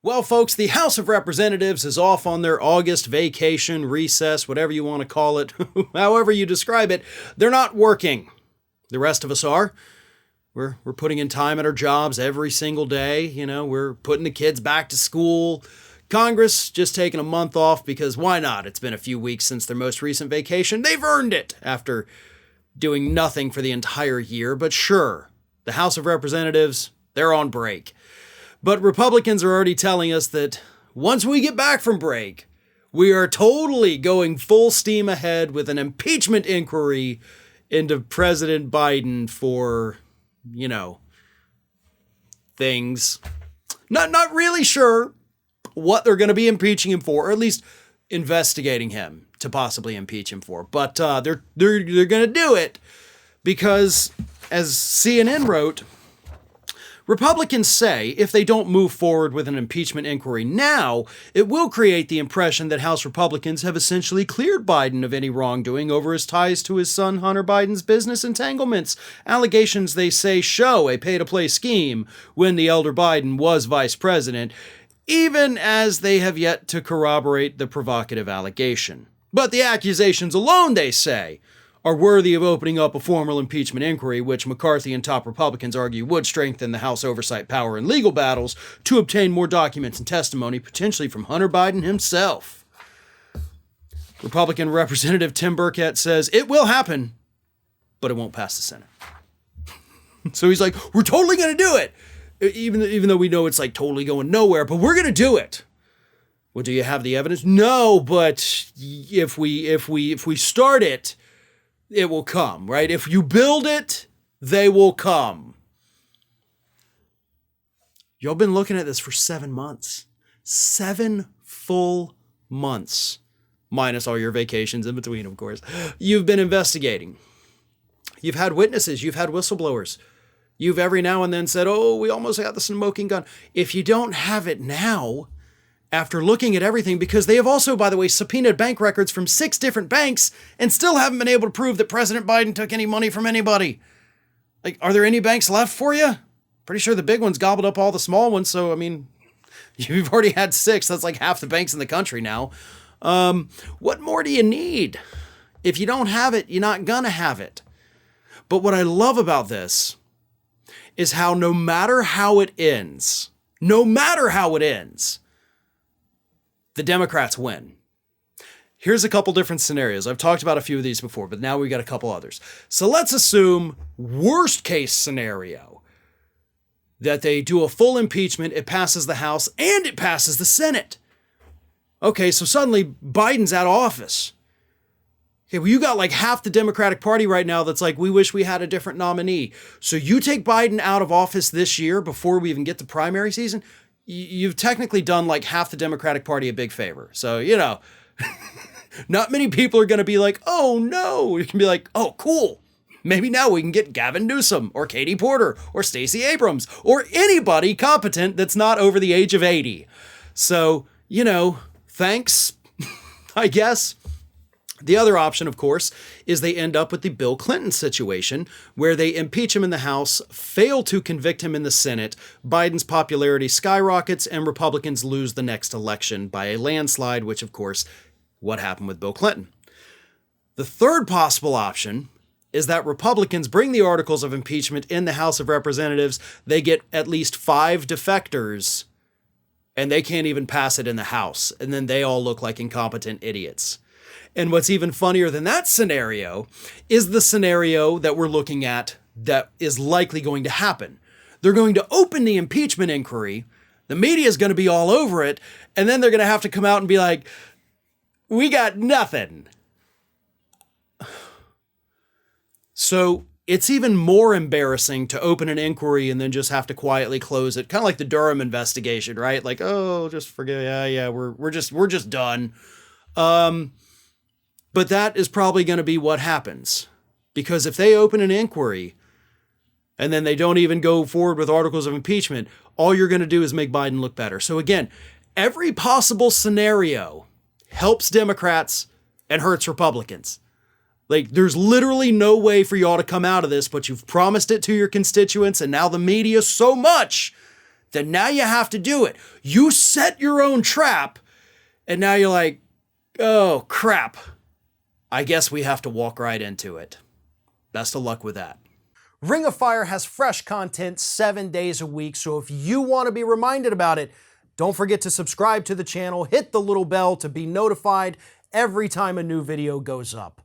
Well, folks, the House of Representatives is off on their August vacation, recess, whatever you want to call it, however you describe it. They're not working. The rest of us are. We're putting in time at our jobs every single day. You know, we're putting the kids back to school. Congress just taking a month off because why not? It's been a few weeks since their most recent vacation. They've earned it after doing nothing for the entire year. But sure, the House of Representatives, they're on break. But Republicans are already telling us that once we get back from break, we are totally going full steam ahead with an impeachment inquiry into President Biden for, things. Not really sure what they're going to be impeaching him for, or at least investigating him to possibly impeach him for. But they're going to do it because, as CNN wrote, Republicans say if they don't move forward with an impeachment inquiry now, it will create the impression that House Republicans have essentially cleared Biden of any wrongdoing over his ties to his son Hunter Biden's business entanglements. Allegations, they say, show a pay-to-play scheme when the elder Biden was vice president, even as they have yet to corroborate the provocative allegation. But the accusations alone, they say, are worthy of opening up a formal impeachment inquiry, which McCarthy and top Republicans argue would strengthen the House oversight power in legal battles to obtain more documents and testimony, potentially from Hunter Biden himself. Republican Representative Tim Burkett says it will happen, but it won't pass the Senate. So he's like, we're totally going to do it, even though we know it's like totally going nowhere, but we're going to do it. Well, do you have the evidence? No, but if we start it, it will come, right? If you build it, they will come. Y'all been looking at this for 7 months. 7 full months. Minus all your vacations in between, of course. You've been investigating. You've had witnesses. You've had whistleblowers. You've every now and then said, oh, we almost got the smoking gun. If you don't have it now, after looking at everything, because they have also, by the way, subpoenaed bank records from 6 different banks and still haven't been able to prove that President Biden took any money from anybody. Like, are there any banks left for you? Pretty sure the big ones gobbled up all the small ones. So, I mean, you've already had 6. That's like half the banks in the country now. What more do you need? If you don't have it, you're not gonna have it. But what I love about this is how no matter how it ends, the Democrats win. Here's a couple different scenarios. I've talked about a few of these before, but now we got a couple others. So let's assume worst case scenario that they do a full impeachment, it passes the House and it passes the Senate. Okay, so suddenly Biden's out of office. Okay, well, you got like half the Democratic Party right now that's like, we wish we had a different nominee. So you take Biden out of office this year before we even get to primary season, you've technically done like half the Democratic Party a big favor. So, not many people are going to be like, oh no. You can be like, oh, cool. Maybe now we can get Gavin Newsom or Katie Porter or Stacey Abrams or anybody competent that's not over the age of 80. So, thanks, I guess. The other option, of course, is they end up with the Bill Clinton situation where they impeach him in the House, fail to convict him in the Senate, Biden's popularity skyrockets, and Republicans lose the next election by a landslide, which, of course, what happened with Bill Clinton. The third possible option is that Republicans bring the articles of impeachment in the House of Representatives, they get at least 5 defectors, and they can't even pass it in the House, and then they all look like incompetent idiots. And what's even funnier than that scenario is the scenario that we're looking at that is likely going to happen. They're going to open the impeachment inquiry, the media is going to be all over it, and then they're going to have to come out and be like, we got nothing. So it's even more embarrassing to open an inquiry and then just have to quietly close it. Kind of like the Durham investigation, right? Like, oh, just forget. Yeah, we're just done. But that is probably going to be what happens, because if they open an inquiry and then they don't even go forward with articles of impeachment, all you're going to do is make Biden look better. So again, every possible scenario helps Democrats and hurts Republicans. Like, there's literally no way for y'all to come out of this, but you've promised it to your constituents, and now the media so much then now you have to do it. You set your own trap, and now you're like, oh, crap. I guess we have to walk right into it. Best of luck with that. Ring of Fire has fresh content 7 days a week, so if you want to be reminded about it, don't forget to subscribe to the channel, hit the little bell to be notified every time a new video goes up.